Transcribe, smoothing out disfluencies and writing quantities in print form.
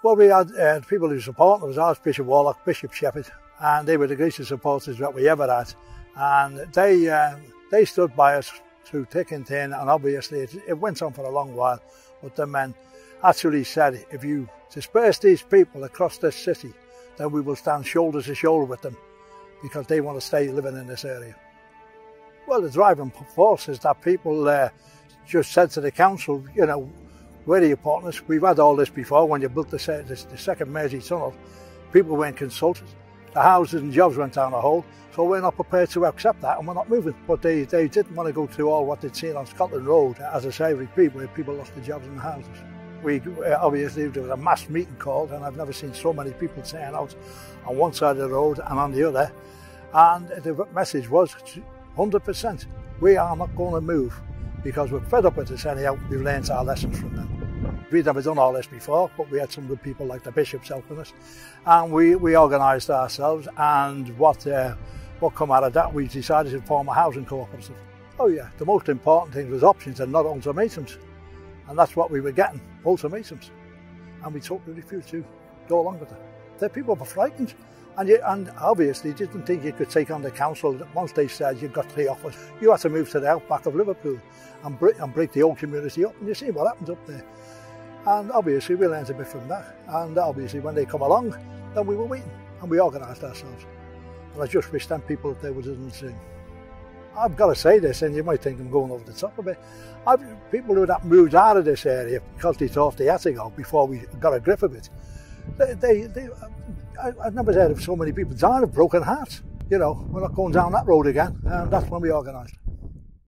Well, we had people who supported us, Archbishop Warlock, Bishop Shepherd, and they were the greatest supporters that we ever had. And they stood by us through thick and thin, and obviously it went on for a long while. But the men actually said, if you disperse these people across this city, then we will stand shoulder to shoulder with them, because they want to stay living in this area. Well, the driving force is that people just said to the council, you know, where are you putting us? We've had all this before. When you built the second Mersey tunnel, people weren't consulted. The houses and jobs went down a hole, so we're not prepared to accept that, and we're not moving. But they didn't want to go through all what they'd seen on Scotland Road, as I say, repeat, where people lost their jobs and the houses. Obviously, there was a mass meeting called, and I've never seen so many people turn out on one side of the road and on the other. And the message was 100%, we are not going to move, because we're fed up with this anyhow. We've learned our lessons from them. We'd never done all this before, but we had some good people like the bishops helping us, and we organised ourselves. And what come out of that, we decided to form a housing cooperative. Oh yeah, the most important thing was options and not ultimatums, and that's what we were getting, ultimatums, and we totally refused to go along with it. The people were frightened, and obviously didn't think you could take on the council. Once they said you've got 3 offers, you had to move to the outback of Liverpool and break the old community up, and you see what happens up there. And obviously we learned a bit from that, and obviously when they come along, then we were waiting, and we organised ourselves. And I just wish them people up there would have done the same. I've got to say this, and you might think I'm going over the top of it. People who had moved out of this area because they thought they had to go before we got a grip of it, I've never heard of so many people dying of broken hearts. You know, we're not going down that road again, and that's when we organised.